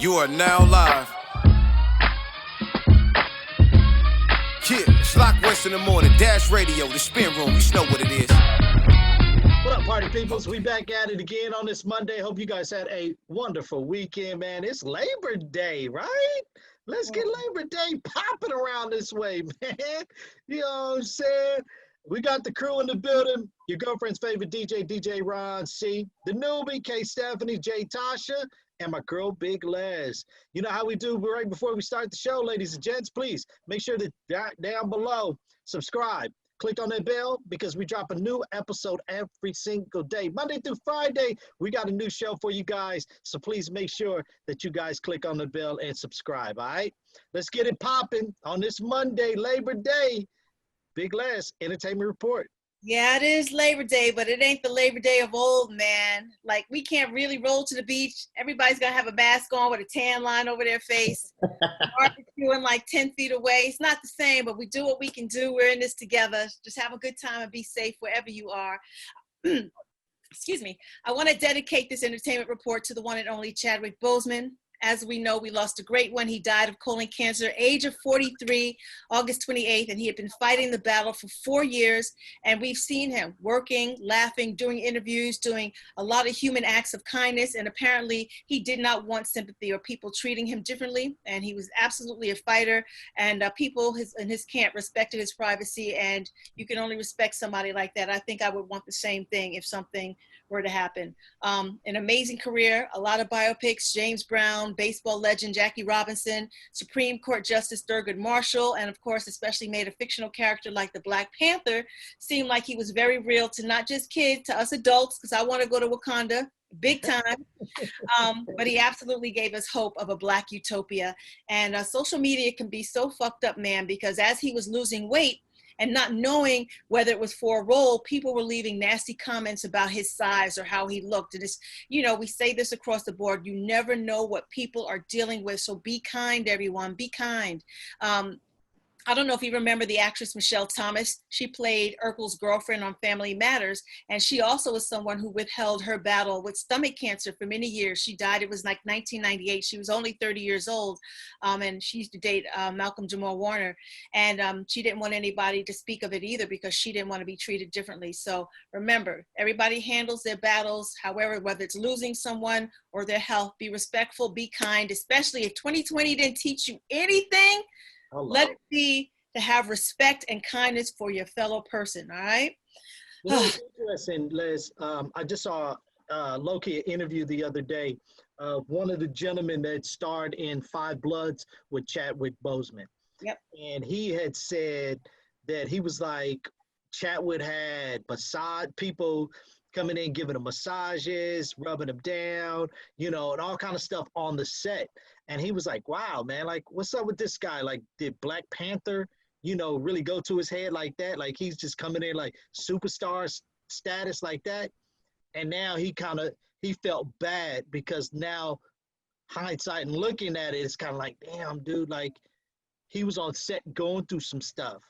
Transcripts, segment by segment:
You are now live. Yeah, Schlock West in the morning, Dash Radio, the spin room, you know what it is. What up, party peoples? We back at it again on this Monday. Hope you guys had a wonderful weekend, man. It's Labor Day, right? Let's get Labor Day popping around this way, man. You know what I'm saying? We got the crew in the building. Your girlfriend's favorite DJ, DJ Ron C. The newbie, K Stephanie, J Tasha, and my girl, Big Les. You know how we do right before we start the show, ladies and gents. Please make sure that down below, subscribe. Click on that bell because we drop a new episode every single day. Monday through Friday, we got a new show for you guys. So please make sure that you guys click on the bell and subscribe, all right? Let's get it popping on this Monday, Labor Day. Big Les, Entertainment Report. Yeah, it is Labor Day, but it ain't the Labor Day of old, man. Like, we can't really roll to the beach. Everybody's got to have a mask on with a tan line over their face. Barbecuing like 10 feet away. It's not the same, but we do what we can do. We're in this together. Just have a good time and be safe wherever you are. Excuse me. I want to dedicate this entertainment report to the one and only Chadwick Boseman. As we know, we lost a great one. He died of colon cancer, age of 43, August 28th, and he had been fighting the battle for 4 years. And we've seen him working, laughing, doing interviews, doing a lot of human acts of kindness. And apparently he did not want sympathy or people treating him differently. And he was absolutely a fighter. And people in his camp respected his privacy. And you can only respect somebody like that. I think I would want the same thing if something were to happen. An amazing career, a lot of biopics, James Brown, baseball legend Jackie Robinson, Supreme Court Justice Thurgood Marshall, and of course, especially made a fictional character like the Black Panther seem like he was very real to not just kids, to us adults, because I want to go to Wakanda big time. But he absolutely gave us hope of a Black utopia. And social media can be so fucked up, man, because as he was losing weight, and not knowing whether it was for a role, people were leaving nasty comments about his size or how he looked. And it's, you know, we say this across the board, you never know what people are dealing with. So be kind, everyone, be kind. I don't know if you remember the actress Michelle Thomas. She played Urkel's girlfriend on Family Matters. And she also was someone who withheld her battle with stomach cancer for many years. She died, it was like 1998. She was only 30 years old. And she used to date Malcolm Jamal Warner. And she didn't want anybody to speak of it either because she didn't want to be treated differently. So remember, everybody handles their battles, however, whether it's losing someone or their health, be respectful, be kind, especially if 2020 didn't teach you anything. Hello. Let it be to have respect and kindness for your fellow person, all right? You know, it's interesting, Les. I just saw Loki interview the other day of one of the gentlemen that starred in Five Bloods with Chadwick Boseman. Yep. And he had said that he was like, Chadwick had massage people coming in, giving them massages, rubbing them down, you know, and all kind of stuff on the set. And he was like, wow, man, like, what's up with this guy? Like, did Black Panther, you know, really go to his head like that? Like, he's just coming in like superstar status like that. And now he felt bad because now hindsight and looking at it, it's kind of like, damn, dude, like, he was on set going through some stuff.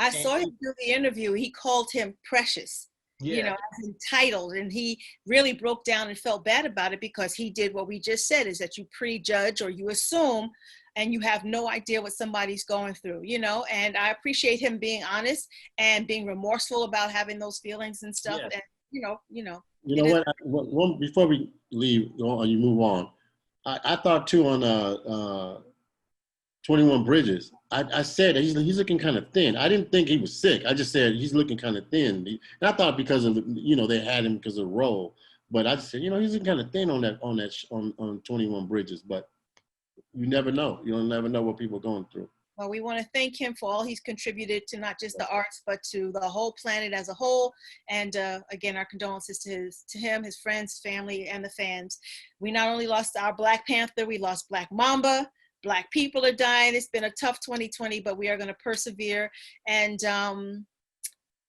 I saw him do the interview. He called him precious. Yeah. You know, as entitled, and he really broke down and felt bad about it because he did what we just said, is that you prejudge or you assume and you have no idea what somebody's going through, you know. And I appreciate him being honest and being remorseful about having those feelings and stuff. Yeah. And you know what, before we leave or you move on, I thought too on 21 Bridges. I said he's looking kind of thin. I didn't think he was sick. I just said he's looking kind of thin. And I thought because of, you know, they had him because of the role. But I just said, you know, he's looking kind of thin on 21 Bridges. But you never know. You'll never know what people are going through. Well, we want to thank him for all he's contributed to not just the arts, but to the whole planet as a whole. And again, our condolences to him, his friends, family, and the fans. We not only lost our Black Panther, we lost Black Mamba. Black people are dying. It's been a tough 2020, but we are going to persevere. And,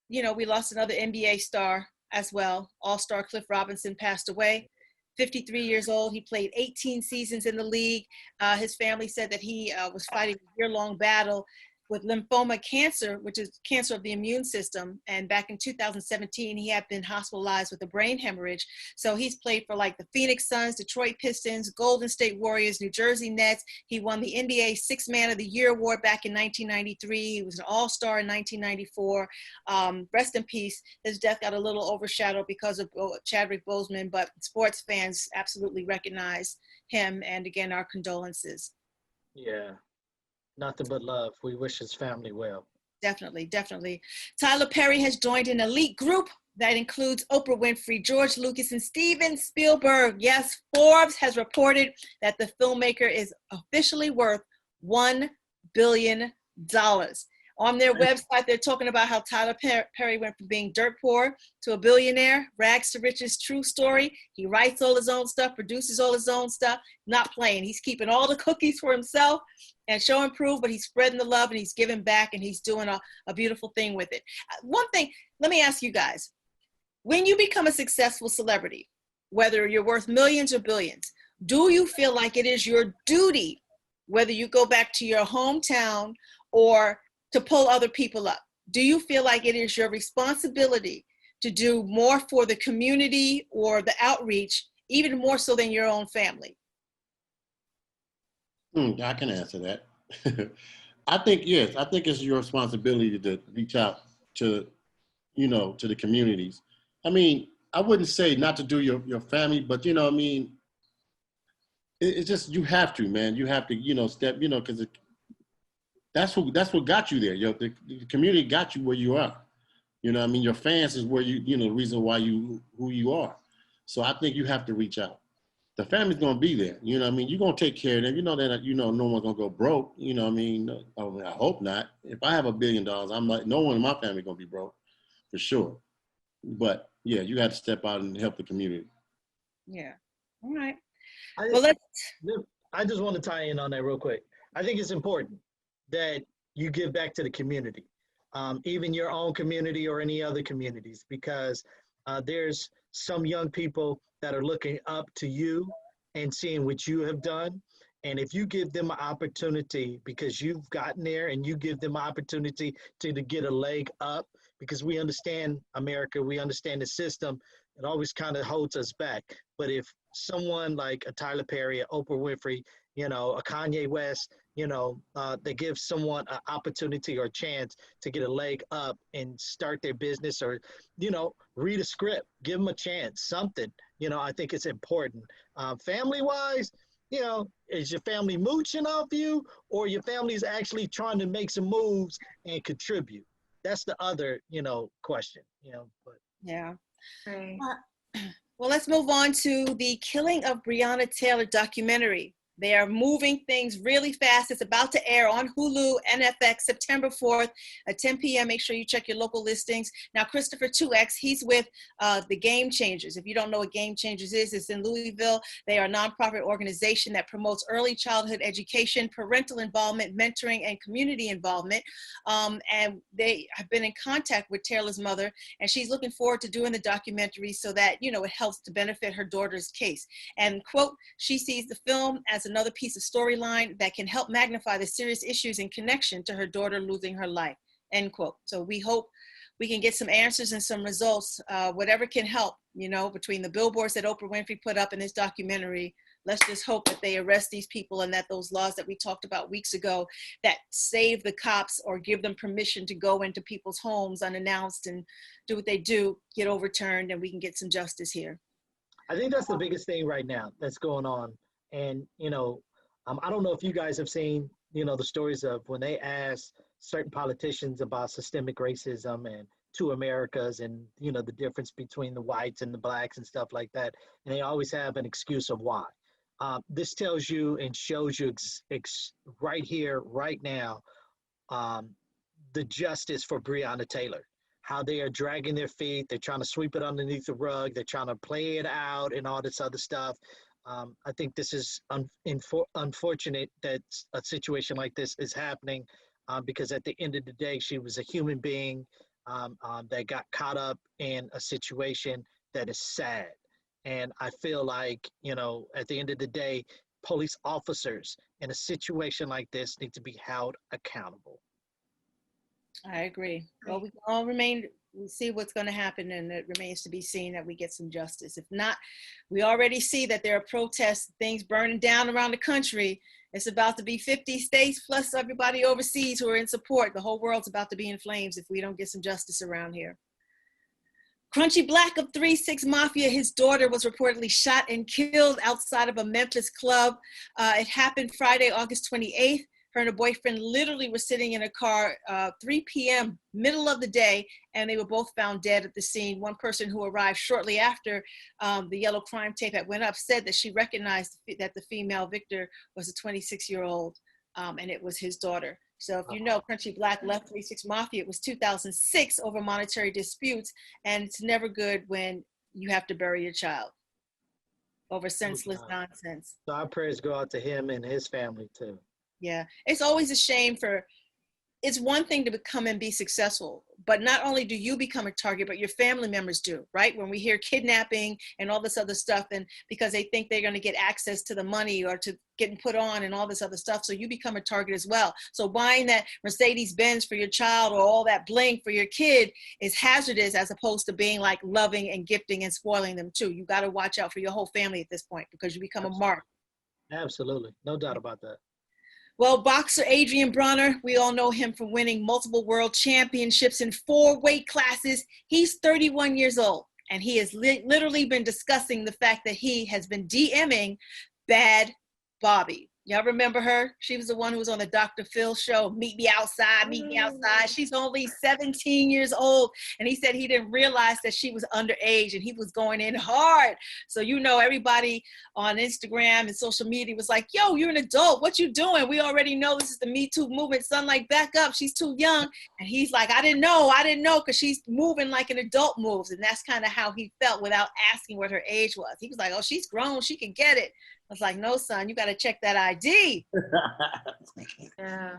you know, we lost another NBA star as well. All-star Cliff Robinson passed away, 53 years old. He played 18 seasons in the league. His family said that he was fighting a year-long battle with lymphoma cancer, which is cancer of the immune system. And back in 2017, he had been hospitalized with a brain hemorrhage. So he's played for like the Phoenix Suns, Detroit Pistons, Golden State Warriors, New Jersey Nets. He won the NBA Sixth Man of the Year award back in 1993. He was an all-star in 1994. Rest in peace. His death got a little overshadowed because of Chadwick Boseman, but sports fans absolutely recognize him. And again, our condolences. Yeah. Nothing but love. We wish his family well. Definitely, definitely. Tyler Perry has joined an elite group that includes Oprah Winfrey, George Lucas, and Steven Spielberg. Yes, Forbes has reported that the filmmaker is officially worth $1 billion. On their website, they're talking about how Tyler Perry went from being dirt poor to a billionaire, rags to riches, true story. He writes all his own stuff, produces all his own stuff, not playing. He's keeping all the cookies for himself and show and prove, but he's spreading the love and he's giving back and he's doing a beautiful thing with it. One thing, let me ask you guys, when you become a successful celebrity, whether you're worth millions or billions, do you feel like it is your duty, whether you go back to your hometown or to pull other people up? Do you feel like it is your responsibility to do more for the community or the outreach, even more so than your own family? I can answer that. I think, yes, I think it's your responsibility to reach out to, to the communities. I mean, I wouldn't say not to do your family, but, I mean, it's just, you have to, man. You have to, step, because that's what got you there. The community got you where you are. I mean, your fans is where the reason why who you are. So I think you have to reach out. The family's gonna be there. I mean, you're gonna take care of them. That no one's gonna go broke. I mean, I hope not. If I have $1 billion, I'm like, no one in my family gonna be broke, for sure. But yeah, you got to step out and help the community. Yeah. All right. I just want to tie in on that real quick. I think it's important that you give back to the community, even your own community or any other communities, because there's some young people that are looking up to you and seeing what you have done. And if you give them an opportunity because you've gotten there and you give them an opportunity to get a leg up, because we understand America, we understand the system, it always kind of holds us back. But if someone like a Tyler Perry, a Oprah Winfrey, a Kanye West, they give someone an opportunity or a chance to get a leg up and start their business or, read a script, give them a chance, something, I think it's important. Family-wise, is your family mooching off you or your family's actually trying to make some moves and contribute? That's the other, question, but. Yeah. Right. Well, let's move on to the Killing of Breonna Taylor documentary. They are moving things really fast. It's about to air on Hulu and FX September 4th at 10 p.m. Make sure you check your local listings. Now, Christopher 2X, he's with the Game Changers. If you don't know what Game Changers is, it's in Louisville. They are a nonprofit organization that promotes early childhood education, parental involvement, mentoring, and community involvement. And they have been in contact with Taylor's mother, and she's looking forward to doing the documentary so that, it helps to benefit her daughter's case. And, quote, she sees the film as another piece of storyline that can help magnify the serious issues in connection to her daughter losing her life, end quote. So we hope we can get some answers and some results, whatever can help, between the billboards that Oprah Winfrey put up in this documentary. Let's just hope that they arrest these people and that those laws that we talked about weeks ago that save the cops or give them permission to go into people's homes unannounced and do what they do get overturned and we can get some justice here. I think that's the biggest thing right now that's going on. And, I don't know if you guys have seen, the stories of when they ask certain politicians about systemic racism and two Americas and, the difference between the whites and the blacks and stuff like that. And they always have an excuse of why. This tells you and shows you right here, right now, the justice for Breonna Taylor, how they are dragging their feet. They're trying to sweep it underneath the rug. They're trying to play it out and all this other stuff. I think this is unfortunate that a situation like this is happening because at the end of the day, she was a human being that got caught up in a situation that is sad. And I feel like, at the end of the day, police officers in a situation like this need to be held accountable. I agree. Well, we can all remain, we see what's going to happen, and it remains to be seen that we get some justice. If not, we already see that there are protests, things burning down around the country. It's about to be 50 states plus everybody overseas who are in support. The whole world's about to be in flames if we don't get some justice around here. Crunchy Black of 3-6 Mafia, his daughter was reportedly shot and killed outside of a Memphis club. It happened Friday, August 28th. Her and her boyfriend literally were sitting in a car 3 p.m., middle of the day, and they were both found dead at the scene. One person who arrived shortly after the yellow crime tape had went up said that she recognized that the female victor was a 26-year-old, and it was his daughter. So if you know, Crunchy Black left 3-6 Mafia. It was 2006 over monetary disputes, and it's never good when you have to bury your child over senseless nonsense. So our prayers go out to him and his family too. Yeah, it's always a shame for, it's one thing to become and be successful, but not only do you become a target, but your family members do, right? When we hear kidnapping and all this other stuff, and because they think they're going to get access to the money or to getting put on and all this other stuff, so you become a target as well. So buying that Mercedes-Benz for your child or all that bling for your kid is hazardous, as opposed to being like loving and gifting and spoiling them too. You got to watch out for your whole family at this point, because you become a mark. Absolutely, no doubt about that. Well, boxer Adrian Bronner, we all know him for winning multiple world championships in 4 weight classes. He's 31 years old, and he has literally been discussing the fact that he has been DMing Bad Bobby. Y'all remember her? She was the one who was on the Dr. Phil show, Meet Me Outside, Meet Me Outside. She's only 17 years old. And he said he didn't realize that she was underage, and he was going in hard. So, you know, everybody on Instagram and social media was like, yo, you're an adult. What you doing? We already know this is the Me Too movement. Sunlight, back up. She's too young. And he's like, I didn't know, because she's moving like an adult moves. And that's kind of how he felt without asking what her age was. He was like, oh, she's grown. She can get it. I was like, no, son, you got to check that ID. Yeah.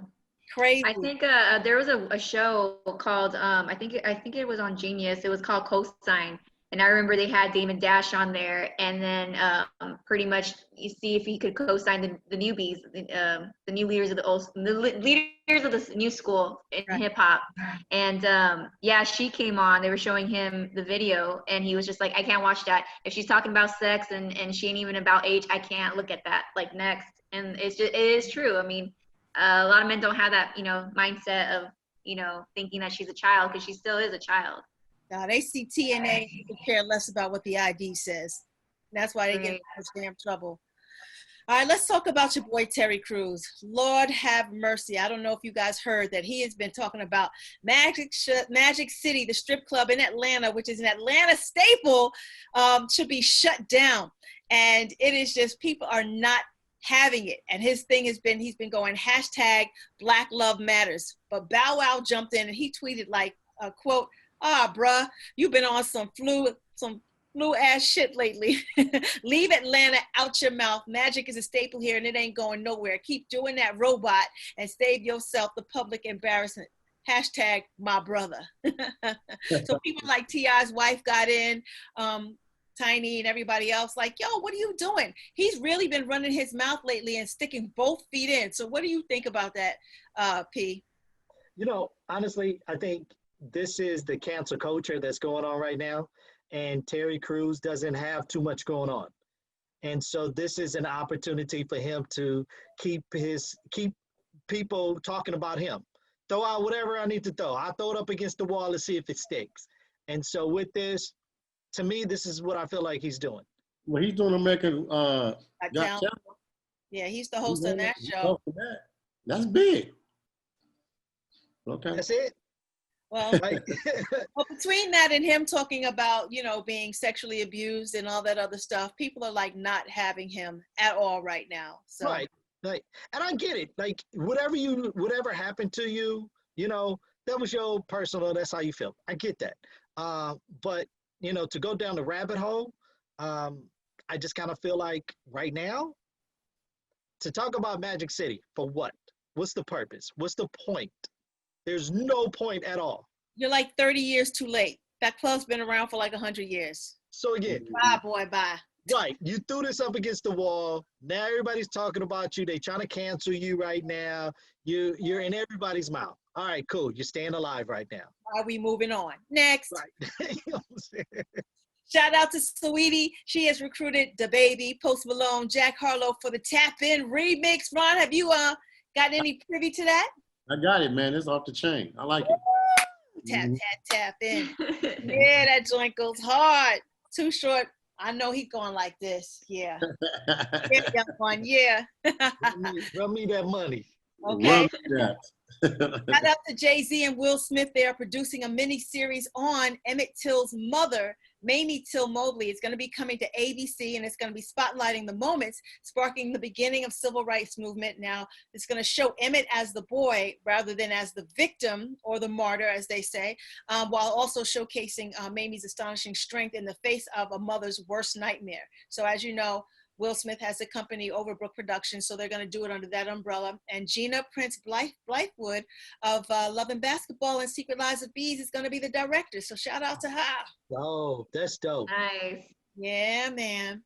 Crazy. I think there was a show called I think it was on Genius. It was called Cosign, and I remember they had Damon Dash on there, and then pretty much you see if he could co-sign the newbies, the new leaders of leaders of the new school in hip hop, and yeah, she came on. They were showing him the video, and he was just like, I can't watch that. If she's talking about sex and she ain't even about age, I can't look at that. Like, next. And it is true. I mean, a lot of men don't have that, mindset of, thinking that she's a child, because she still is a child. Now, they see TNA and care less about what the ID says. That's why they get in such damn trouble. All right, let's talk about your boy Terry Crews. Lord have mercy. I don't know if you guys heard that he has been talking about Magic City, the strip club in Atlanta, which is an Atlanta staple, should be shut down. And it is just, people are not having it. And his thing has been, he's been going hashtag Black Love Matters. But Bow Wow jumped in and he tweeted like, quote, bruh, you've been on some flu ass shit lately. Leave Atlanta out your mouth. Magic is a staple here and it ain't going nowhere. Keep doing that robot and save yourself the public embarrassment. Hashtag my brother. So people like T.I.'s wife got in, Tiny and everybody else, like, yo, what are you doing? He's really been running his mouth lately and sticking both feet in. So what do you think about that, P? Honestly, I think this is the cancel culture that's going on right now. And Terry Crews doesn't have too much going on. And so this is an opportunity for him to keep people talking about him. Throw out whatever I need to throw. I'll throw it up against the wall and see if it sticks. And so with this, to me, this is what I feel like he's doing. Well, he's doing American Got Talent. Yeah, he's the host of that show. That's big. Okay. That's it. Well, well, between that and him talking about, being sexually abused and all that other stuff, people are like not having him at all right now. So. Right. And I get it. Like, whatever happened to you, that was your personal, that's how you feel. I get that. But to go down the rabbit hole, I just kind of feel like right now, to talk about Magic City, for what? What's the purpose? What's the point? There's no point at all. You're like 30 years too late. That club's been around for like 100 years. So again. Bye, boy, bye. Right. You threw this up against the wall. Now everybody's talking about you. They trying to cancel you right now. You're in everybody's mouth. All right, cool. You're staying alive right now. Are we moving on? Next. Right. You know what I'm saying? Shout out to Saweetie. She has recruited the baby, Post Malone, Jack Harlow for the Tap In remix. Ron, have you got any privy to that? I got it, man. It's off the chain. I like it. Tap, tap, tap in. Yeah, that joint goes hard. Too Short. I know he's going like this. Yeah. Yeah, young one. Yeah. Run me that money. Okay. Run that. Shout out to Jay-Z and Will Smith. They are producing a mini-series on Emmett Till's mother, Mamie Till Mobley. It's going to be coming to ABC, and it's going to be spotlighting the moments sparking the beginning of civil rights movement. Now, it's going to show Emmett as the boy rather than as the victim or the martyr, as they say, while also showcasing Mamie's astonishing strength in the face of a mother's worst nightmare. So as you know, Will Smith has a company, Overbrook Productions, so they're going to do it under that umbrella. And Gina Prince Blythewood of Love and Basketball and Secret Lives of Bees is going to be the director. So shout out to her. Oh, that's dope. Nice. Yeah, man.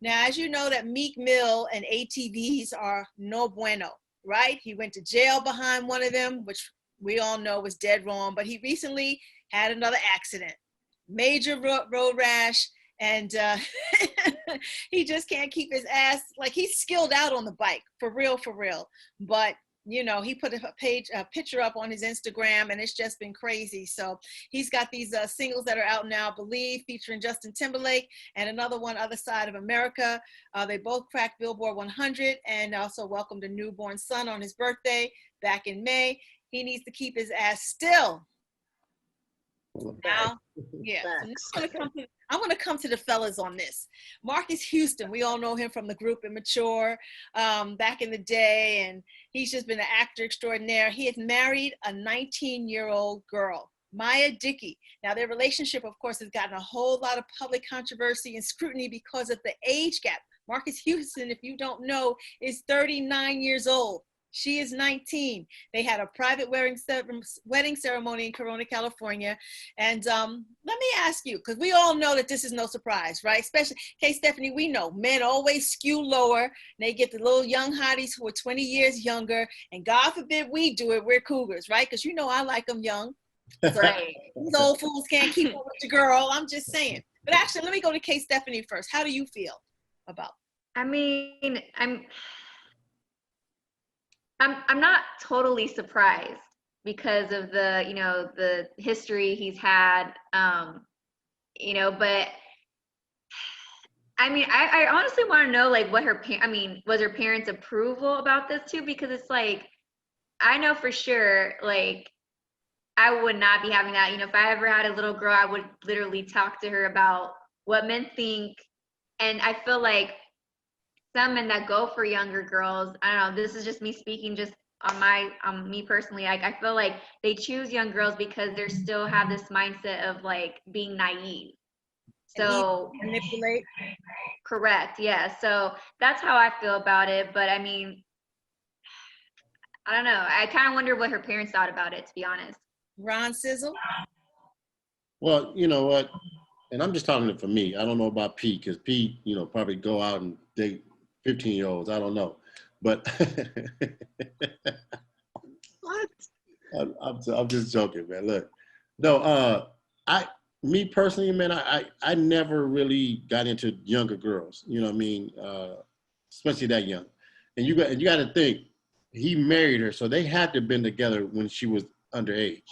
Now, as you know, that Meek Mill and ATVs are no bueno, right? He went to jail behind one of them, which we all know was dead wrong. But he recently had another accident, major road rash. And he just can't keep his ass, like he's skilled out on the bike, for real. But, you know, he put a picture up on his Instagram, and it's just been crazy. So he's got these singles that are out now, Believe, featuring Justin Timberlake, and another one, Other Side of America. They both cracked Billboard 100 and also welcomed a newborn son on his birthday back in May. He needs to keep his ass still. Now, yeah. So I'm gonna come to the fellas on this. Marcus Houston, we all know him from the group Immature back in the day, and he's just been an actor extraordinaire. He has married a 19-year-old girl, Maya Dickey. Now, their relationship, of course, has gotten a whole lot of public controversy and scrutiny because of the age gap. Marcus Houston, if you don't know, is 39 years old. She is 19. They had a private wedding ceremony in Corona, California. And let me ask you, because we all know that this is no surprise, right? Especially, Stephanie, we know men always skew lower. And they get the little young hotties who are 20 years younger. And God forbid we do it, we're cougars, right? Because you know I like them young. So Right. These old fools can't keep up with the girl. I'm just saying. But actually, let me go to Stephanie first. How do you feel about it? I mean, I'm not totally surprised because of the, you know, the history he's had, you know, but I mean, I honestly want to know, like, what was her parents' approval about this too? Because it's like, I know for sure, like, I would not be having that. You know, if I ever had a little girl, I would literally talk to her about what men think. And I feel like some men that go for younger girls, I don't know, this is just me speaking just on me personally, like, I feel like they choose young girls because they still have this mindset of like being naive. So manipulate. Correct, yeah. So that's how I feel about it. But I mean, I don't know. I kind of wonder what her parents thought about it, to be honest. Ron Sizzle? Well, you know what? And I'm just talking for me. I don't know about Pete, because Pete, you know, probably go out and date 15-year-olds. I don't know. But What? I'm just joking, man. Look, no, me personally, man, I never really got into younger girls. You know what I mean? Especially that young. And you got to think, he married her, so they had to have been together when she was underage.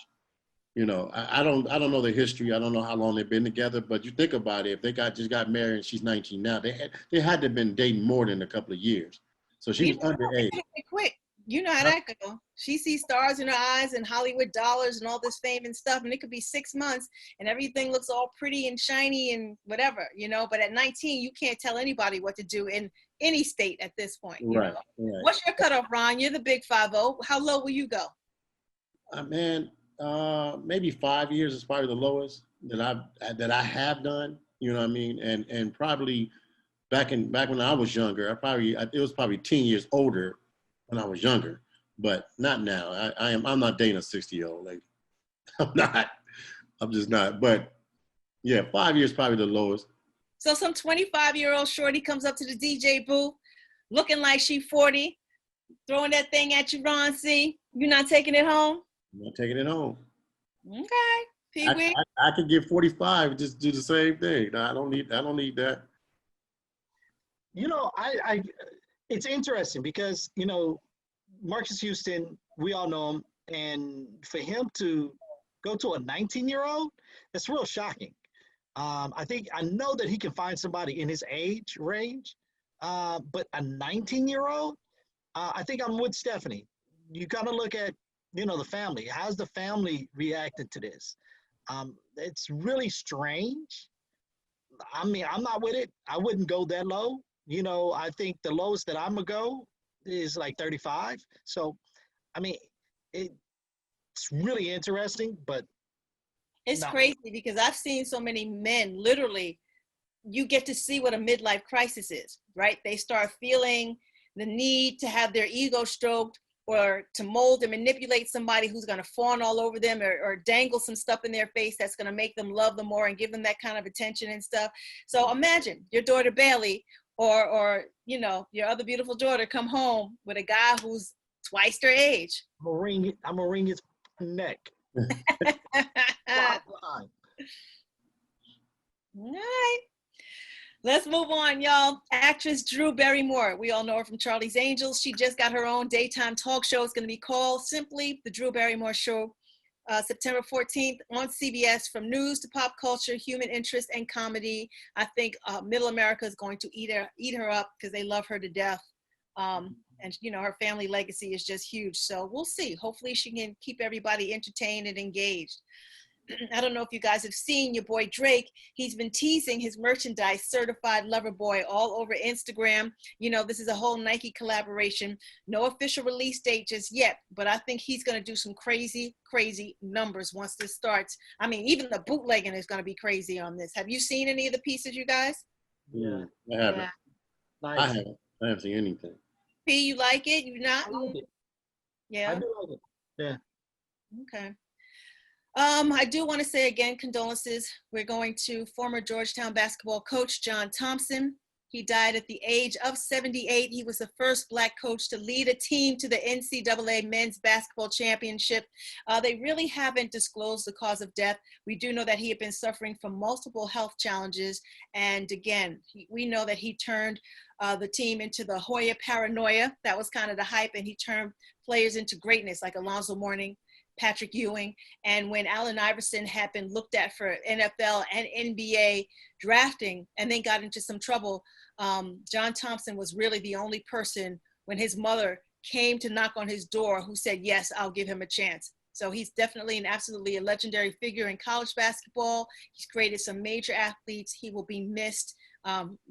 You know, I don't know the history. I don't know how long they've been together, but you think about it, if they just got married and she's 19 now, they had to have been dating more than a couple of years. So she was underage. Quick. You know how that go. She sees stars in her eyes and Hollywood dollars and all this fame and stuff, and it could be 6 months and everything looks all pretty and shiny and whatever, you know. But at 19, you can't tell anybody what to do in any state at this point. You know? Right. What's your cutoff, Ron? You're the big 5-0. How low will you go? Man, maybe 5 years is probably the lowest that I have done. You know what I mean? And probably back when I was younger, it was probably 10 years older when I was younger, but not now. I'm not dating a 60-year-old lady. I'm not. I'm just not. But yeah, 5 years probably the lowest. So some 25-year-old shorty comes up to the DJ booth, looking like she 40, throwing that thing at you, Ron C. You not taking it home? I'm not taking it home. Okay. Pee Wee. I could get 45 and just do the same thing. No, I don't need that. You know, it's interesting because, you know, Marcus Houston, we all know him, and for him to go to a 19-year-old, that's real shocking. I know that he can find somebody in his age range, but a 19-year-old, I think I'm with Stephanie. You got to look at, you know, the family. How's the family reacted to this? It's really strange. I mean, I'm not with it. I wouldn't go that low. You know, I think the lowest that I'm going to go is like 35. So, I mean, it's really interesting, but It's no. crazy because I've seen so many men, literally, you get to see what a midlife crisis is, right? They start feeling the need to have their ego stroked or to mold and manipulate somebody who's going to fawn all over them or dangle some stuff in their face that's going to make them love them more and give them that kind of attention and stuff. So imagine your daughter Bailey or you know, your other beautiful daughter come home with a guy who's twice their age. I'm gonna wring his neck. All right. Let's move on, y'all. Actress Drew Barrymore. We all know her from Charlie's Angels. She just got her own daytime talk show. It's going to be called simply The Drew Barrymore Show. September 14th on CBS. From news to pop culture, human interest, and comedy. I think Middle America is going to eat her up because they love her to death. And, you know, her family legacy is just huge. So we'll see. Hopefully she can keep everybody entertained and engaged. I don't know if you guys have seen your boy Drake. He's been teasing his merchandise, Certified Lover Boy, all over Instagram. You know, this is a whole Nike collaboration. No official release date just yet, but I think he's going to do some crazy, crazy numbers once this starts. I mean, even the bootlegging is going to be crazy on this. Have you seen any of the pieces, you guys? Yeah, I haven't. Yeah. Nice. I haven't seen anything. P, you like it? You not? I like it. Yeah. I do like it. Yeah. Okay. I do want to say again, condolences. We're going to former Georgetown basketball coach John Thompson. He died at the age of 78. He was the first Black coach to lead a team to the NCAA men's basketball championship. They really haven't disclosed the cause of death. We do know that he had been suffering from multiple health challenges. And again, we know that he turned the team into the Hoya paranoia. That was kind of the hype. And he turned players into greatness like Alonzo Mourning, Patrick Ewing. And when Allen Iverson had been looked at for NFL and NBA drafting and then got into some trouble, John Thompson was really the only person when his mother came to knock on his door who said, yes, I'll give him a chance. So he's definitely and absolutely a legendary figure in college basketball. He's created some major athletes. He will be missed.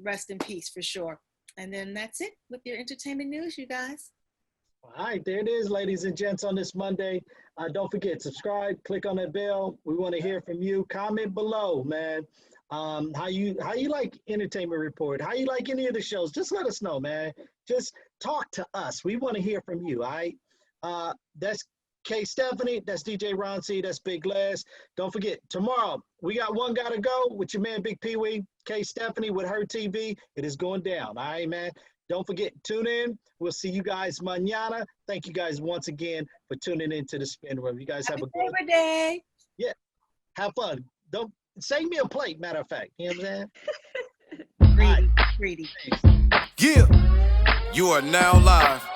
Rest in peace for sure. And then that's it with your entertainment news, you guys. All right, there it is, ladies and gents, on this Monday. Don't forget, subscribe, click on that bell. We want to hear from you. Comment below, man. How you like Entertainment Report? How you like any of the shows? Just let us know, man. Just talk to us. We want to hear from you, all right? That's K. Stephanie. That's DJ Ron C. That's Big Les. Don't forget, tomorrow, we got One Gotta Go with your man, Big Pwee. K. Stephanie with her TV. It is going down, all right, man? Don't forget, tune in. We'll see you guys mañana. Thank you guys once again for tuning into the Spin Room. You guys have a good Labor Day. Yeah. Have fun. Don't save me a plate, matter of fact. You know what I'm saying? Greedy, greedy. Thanks. Yeah, you are now live